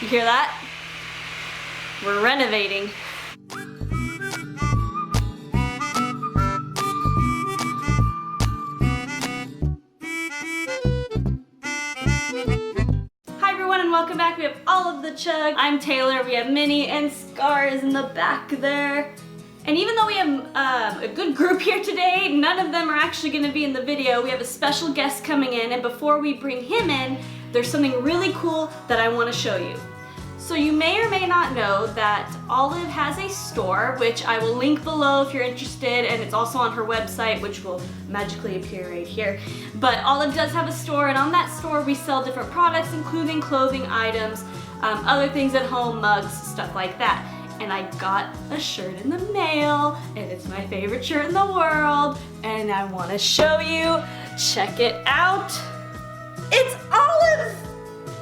You hear that? We're renovating. Hi everyone and welcome back. We have all of the Chug. I'm Taylor. We have Minnie and Scar is in the back there. And even though we have a good group here today, none of them are actually going to be in the video. We have a special guest coming in, and before we bring him in, there's something really cool that I want to show you. So you may or may not know that Olive has a store, which I will link below if you're interested, and it's also on her website, which will magically appear right here. But Olive does have a store, and on that store we sell different products, including clothing items, other things at home, mugs, stuff like that. And I got a shirt in the mail, and it's my favorite shirt in the world, and I want to show you. Check it out. It's Olive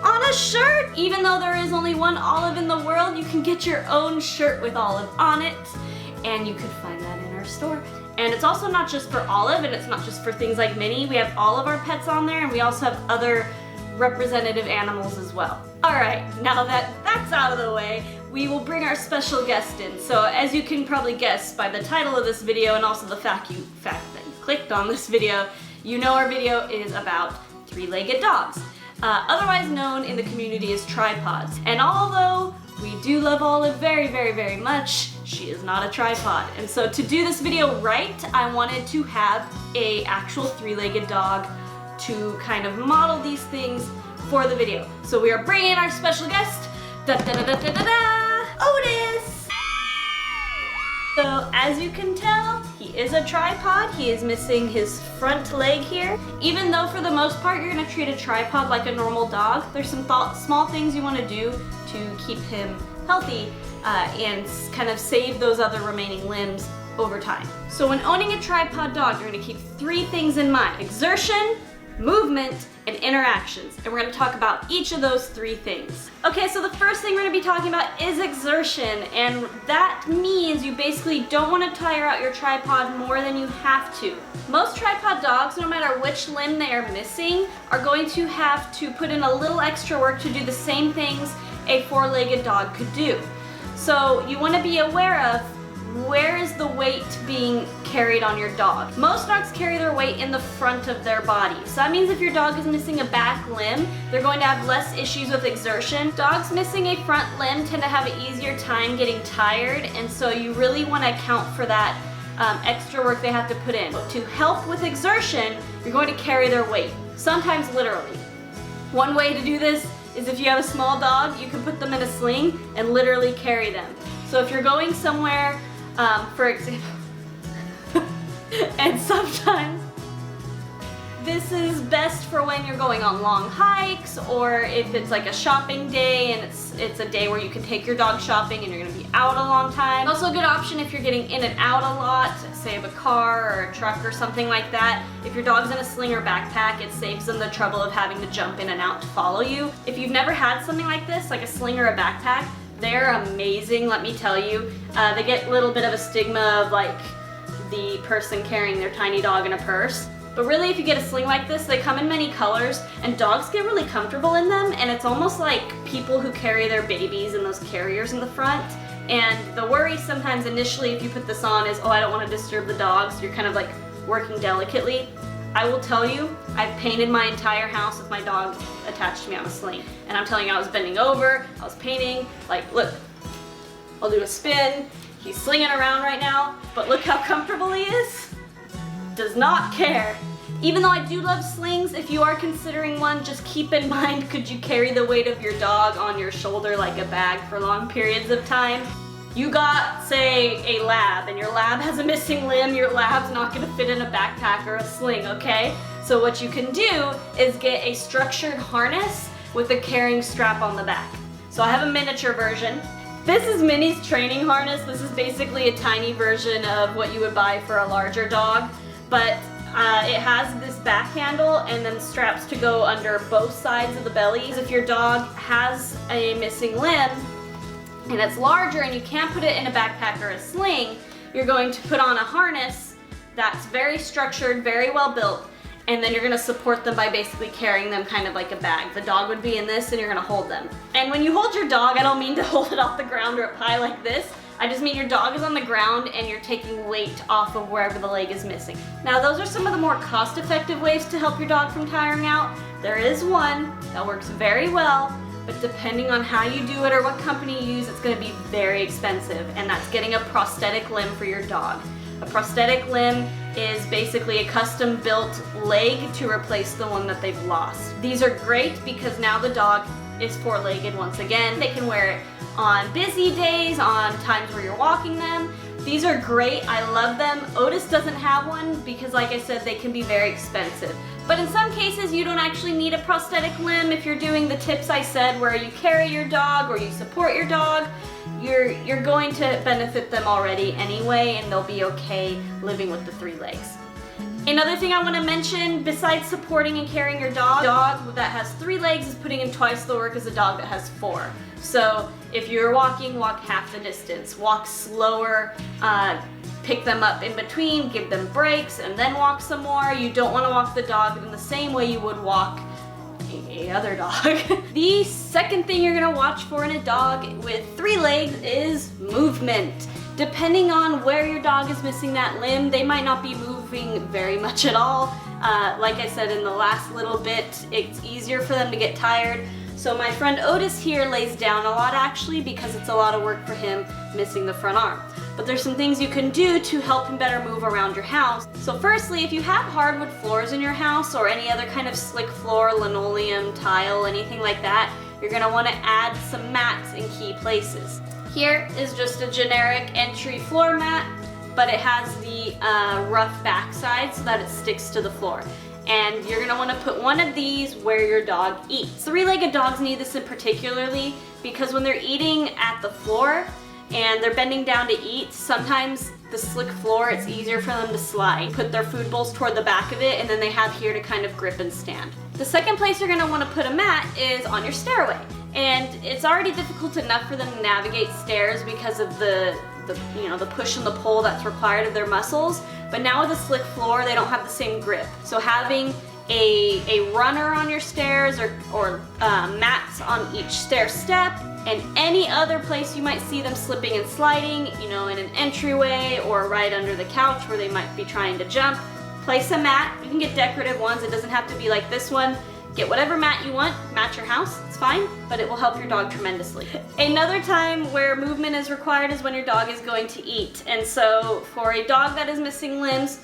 on a shirt! Even though there is only one Olive in the world, you can get your own shirt with Olive on it, and you can find that in our store. And it's also not just for Olive, and it's not just for things like Minnie. We have all of our pets on there, and we also have other representative animals as well. Alright, now that that's out of the way, we will bring our special guest in. So as you can probably guess by the title of this video and also the fact that you clicked on this video, you know our video is about three-legged dogs, otherwise known in the community as tripods. And although we do love Olive very, very, very much, she is not a tripod. And so to do this video right, I wanted to have an actual three-legged dog to kind of model these things for the video. So we are bringing in our special guest, Otis! So as you can tell, he is a tripod. He is missing his front leg here. Even though for the most part you're gonna treat a tripod like a normal dog, there's some small things you wanna do to keep him healthy and kind of save those other remaining limbs over time. So when owning a tripod dog, you're gonna keep three things in mind: exertion, movement, and interactions. And we're gonna talk about each of those three things. Okay, so the first thing we're gonna be talking about is exertion, and that means you basically don't wanna tire out your tripod more than you have to. Most tripod dogs, no matter which limb they are missing, are going to have to put in a little extra work to do the same things a four-legged dog could do. So you wanna be aware of where is the weight being carried on your dog. Most dogs carry their weight in the front of their body. So that means if your dog is missing a back limb, they're going to have less issues with exertion. Dogs missing a front limb tend to have an easier time getting tired, and so you really want to account for that extra work they have to put in. To help with exertion, you're going to carry their weight, sometimes literally. One way to do this is if you have a small dog, you can put them in a sling and literally carry them. So if you're going somewhere, for example, and sometimes this is best for when you're going on long hikes, or if it's like a shopping day and it's a day where you can take your dog shopping and you're gonna be out a long time. Also a good option if you're getting in and out a lot, say of a car or a truck or something like that. If your dog's in a sling or backpack, it saves them the trouble of having to jump in and out to follow you. If you've never had something like this, like a sling or a backpack, they're amazing, let me tell you. They get a little bit of a stigma of like the person carrying their tiny dog in a purse. But really, if you get a sling like this, they come in many colors, and dogs get really comfortable in them, and it's almost like people who carry their babies in those carriers in the front. And the worry sometimes initially if you put this on is, oh, I don't want to disturb the dog, so you're kind of like working delicately. I will tell you, I've painted my entire house with my dog attached to me on a sling. And I'm telling you, I was bending over, I was painting, like, look, I'll do a spin, he's slinging around right now, but look how comfortable he is. Does not care. Even though I do love slings, if you are considering one, just keep in mind, could you carry the weight of your dog on your shoulder like a bag for long periods of time? You got, say, a lab, and your lab has a missing limb, your lab's not gonna fit in a backpack or a sling, okay? So what you can do is get a structured harness with a carrying strap on the back. So I have a miniature version. This is Minnie's training harness. This is basically a tiny version of what you would buy for a larger dog, but it has this back handle and then straps to go under both sides of the bellies. If your dog has a missing limb, and it's larger and you can't put it in a backpack or a sling, you're going to put on a harness that's very structured, very well built, and then you're gonna support them by basically carrying them kind of like a bag. The dog would be in this and you're gonna hold them. And when you hold your dog, I don't mean to hold it off the ground or up high like this. I just mean your dog is on the ground and you're taking weight off of wherever the leg is missing. Now those are some of the more cost-effective ways to help your dog from tiring out. There is one that works very well, but depending on how you do it or what company you use, it's gonna be very expensive, and that's getting a prosthetic limb for your dog. A prosthetic limb is basically a custom-built leg to replace the one that they've lost. These are great because now the dog is four-legged once again. They can wear it on busy days, on times where you're walking them. These are great, I love them. Otis doesn't have one because, like I said, they can be very expensive. But in some cases, you don't actually need a prosthetic limb if you're doing the tips I said where you carry your dog or you support your dog. You're going to benefit them already anyway, and they'll be okay living with the 3 legs. Another thing I want to mention, besides supporting and carrying your dog, a dog that has 3 legs is putting in twice the work as a dog that has 4. So if you're walking, walk half the distance. Walk slower, pick them up in between, give them breaks, and then walk some more. You don't want to walk the dog in the same way you would walk a other dog. The second thing you're going to watch for in a dog with 3 legs is movement. Depending on where your dog is missing that limb, they might not be moving very much at all. Like I said in the last little bit, it's easier for them to get tired. So my friend Otis here lays down a lot actually because it's a lot of work for him missing the front arm. But there's some things you can do to help him better move around your house. So firstly, if you have hardwood floors in your house or any other kind of slick floor, linoleum, tile, anything like that, you're gonna wanna add some mats in key places. Here is just a generic entry floor mat, but it has the rough backside so that it sticks to the floor. And you're gonna wanna put one of these where your dog eats. 3-legged dogs need this in particularly because when they're eating at the floor and they're bending down to eat, sometimes the slick floor, it's easier for them to slide. Put their food bowls toward the back of it, and then they have here to kind of grip and stand. The second place you're gonna wanna put a mat is on your stairway. And it's already difficult enough for them to navigate stairs because of the push and the pull that's required of their muscles. But now with a slick floor, they don't have the same grip. So having a runner on your stairs or mats on each stair step, and any other place you might see them slipping and sliding, in an entryway or right under the couch where they might be trying to jump, place a mat. You can get decorative ones. It doesn't have to be like this one. Get whatever mat you want, match your house, it's fine, but it will help your dog tremendously. Another time where movement is required is when your dog is going to eat. And so for a dog that is missing limbs,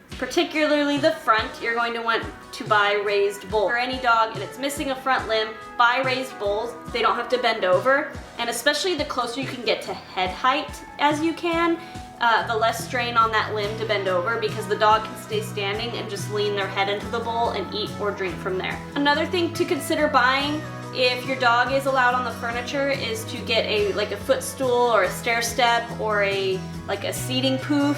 particularly the front, you're going to want to buy raised bowls. For any dog and it's missing a front limb, buy raised bowls. They don't have to bend over, and especially the closer you can get to head height as you can, the less strain on that limb to bend over because the dog can stay standing and just lean their head into the bowl and eat or drink from there. Another thing to consider buying if your dog is allowed on the furniture is to get a footstool or a stair step or a seating poof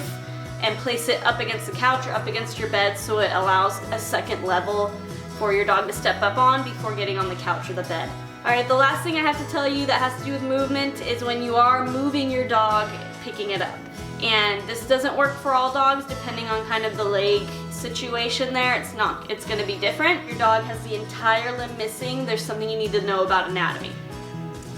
and place it up against the couch or up against your bed so it allows a second level for your dog to step up on before getting on the couch or the bed. Alright, the last thing I have to tell you that has to do with movement is when you are moving your dog, picking it up. And this doesn't work for all dogs depending on kind of the leg situation there. It's gonna be different. Your dog has the entire limb missing. There's something you need to know about anatomy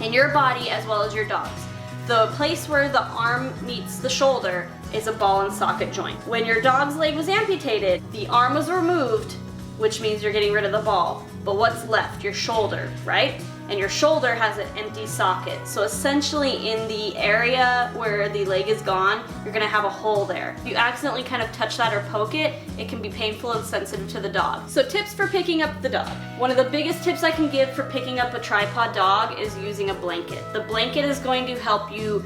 in your body as well as your dog's. The place where the arm meets the shoulder is a ball and socket joint. When your dog's leg was amputated, the arm was removed, which means you're getting rid of the ball. But what's left? Your shoulder, right? And your shoulder has an empty socket. So essentially in the area where the leg is gone, you're gonna have a hole there. If you accidentally kind of touch that or poke it, it can be painful and sensitive to the dog. So tips for picking up the dog. One of the biggest tips I can give for picking up a tripod dog is using a blanket. The blanket is going to help you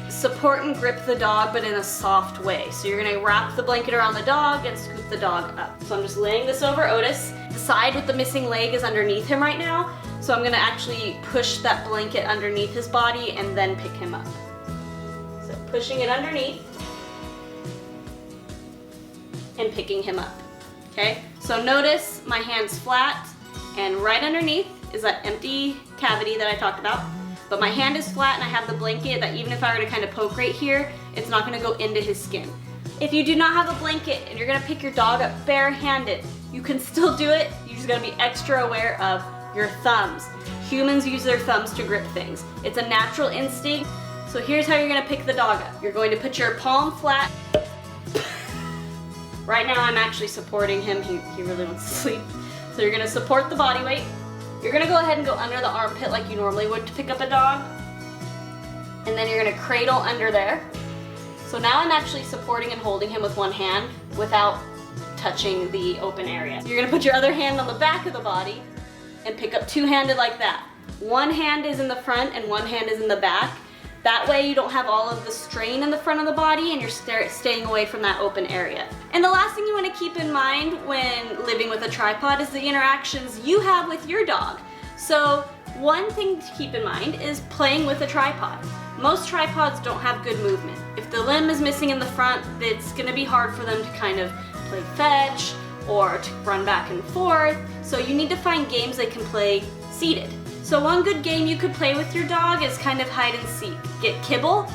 support and grip the dog, but in a soft way. So you're gonna wrap the blanket around the dog and scoop the dog up. So I'm just laying this over Otis. The side with the missing leg is underneath him right now. So I'm gonna actually push that blanket underneath his body and then pick him up. So pushing it underneath and picking him up, okay? So notice my hand's flat and right underneath is that empty cavity that I talked about. But my hand is flat and I have the blanket that even if I were to kind of poke right here, it's not gonna go into his skin. If you do not have a blanket and you're gonna pick your dog up barehanded, You can still do it, you just gotta be extra aware of your thumbs. Humans use their thumbs to grip things. It's a natural instinct. So here's how you're gonna pick the dog up. You're going to put your palm flat. Right now I'm actually supporting him, he really wants to sleep. So you're gonna support the body weight. You're gonna go ahead and go under the armpit like you normally would to pick up a dog. And then you're gonna cradle under there. So now I'm actually supporting and holding him with one hand without touching the open area. You're gonna put your other hand on the back of the body and pick up two-handed like that. One hand is in the front and one hand is in the back. That way you don't have all of the strain in the front of the body and you're staying away from that open area. And the last thing you want to keep in mind when living with a tripod is the interactions you have with your dog. So one thing to keep in mind is playing with a tripod. Most tripods don't have good movement. If the limb is missing in the front, it's going to be hard for them to kind of play fetch or to run back and forth. So you need to find games they can play seated. So one good game you could play with your dog is kind of hide and seek. Get kibble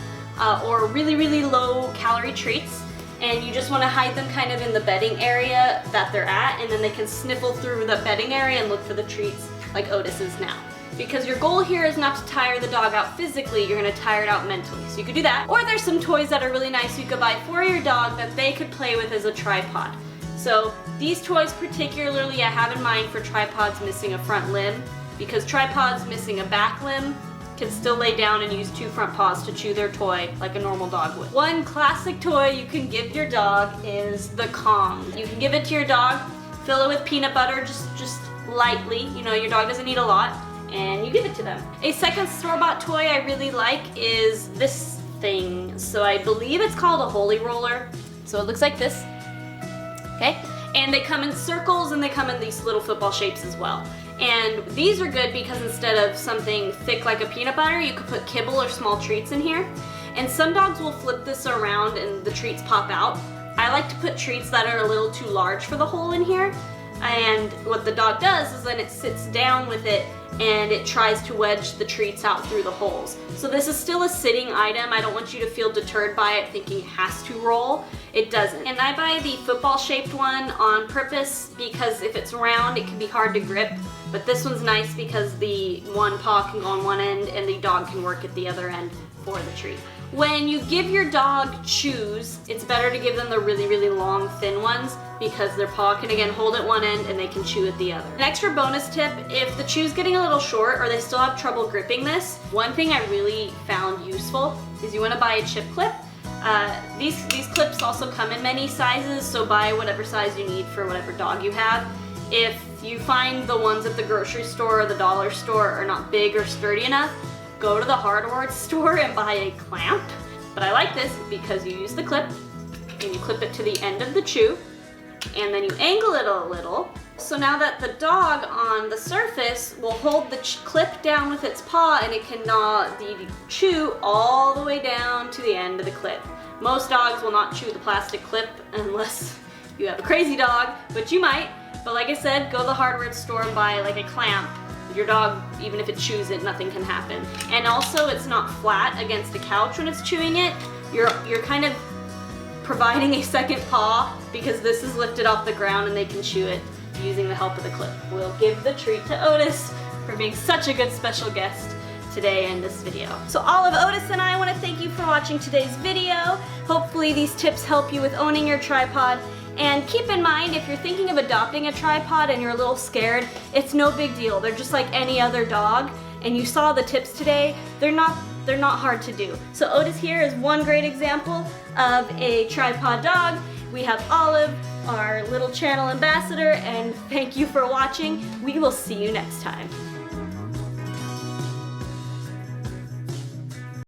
or really, really low calorie treats, and you just want to hide them kind of in the bedding area that they're at, and then they can sniffle through the bedding area and look for the treats like Otis is now. Because your goal here is not to tire the dog out physically, you're going to tire it out mentally. So you could do that. Or there's some toys that are really nice you could buy for your dog that they could play with as a tripod. So these toys particularly I have in mind for tripods missing a front limb, because tripods missing a back limb can still lay down and use two front paws to chew their toy like a normal dog would. One classic toy you can give your dog is the Kong. You can give it to your dog, fill it with peanut butter just lightly, you know, your dog doesn't eat a lot, and you give it to them. A second store-bought toy I really like is this thing. So I believe it's called a Holy Roller. So it looks like this, okay? And they come in circles and they come in these little football shapes as well. And these are good because instead of something thick like a peanut butter, you could put kibble or small treats in here. And some dogs will flip this around and the treats pop out. I like to put treats that are a little too large for the hole in here. And what the dog does is then it sits down with it and it tries to wedge the treats out through the holes. So this is still a sitting item. I don't want you to feel deterred by it thinking it has to roll. It doesn't. And I buy the football shaped one on purpose because if it's round it can be hard to grip. But this one's nice because the one paw can go on one end and the dog can work at the other end for the treat. When you give your dog chews, it's better to give them the really, really long, thin ones because their paw can again hold at one end and they can chew at the other. An extra bonus tip, if the chew's getting a little short or they still have trouble gripping this, one thing I really found useful is you want to buy a chip clip. These clips also come in many sizes, so buy whatever size you need for whatever dog you have. If you find the ones at the grocery store or the dollar store are not big or sturdy enough, go to the hardware store and buy a clamp. But I like this because you use the clip and you clip it to the end of the chew and then you angle it a little. So now that the dog on the surface will hold the clip down with its paw and it can gnaw the chew all the way down to the end of the clip. Most dogs will not chew the plastic clip unless you have a crazy dog, but you might. But like I said, go to the hardware store and buy like a clamp. Your dog, even if it chews it, nothing can happen. And also it's not flat against a couch when it's chewing it. You're kind of providing a second paw because this is lifted off the ground and they can chew it using the help of the clip. We'll give the treat to Otis for being such a good special guest today in this video. So all of Otis and I want to thank you for watching today's video. Hopefully these tips help you with owning your tripod. And keep in mind, if you're thinking of adopting a tripod and you're a little scared, it's no big deal. They're just like any other dog. And you saw the tips today, they're not hard to do. So Otis here is one great example of a tripod dog. We have Olive, our little channel ambassador, and thank you for watching. We will see you next time.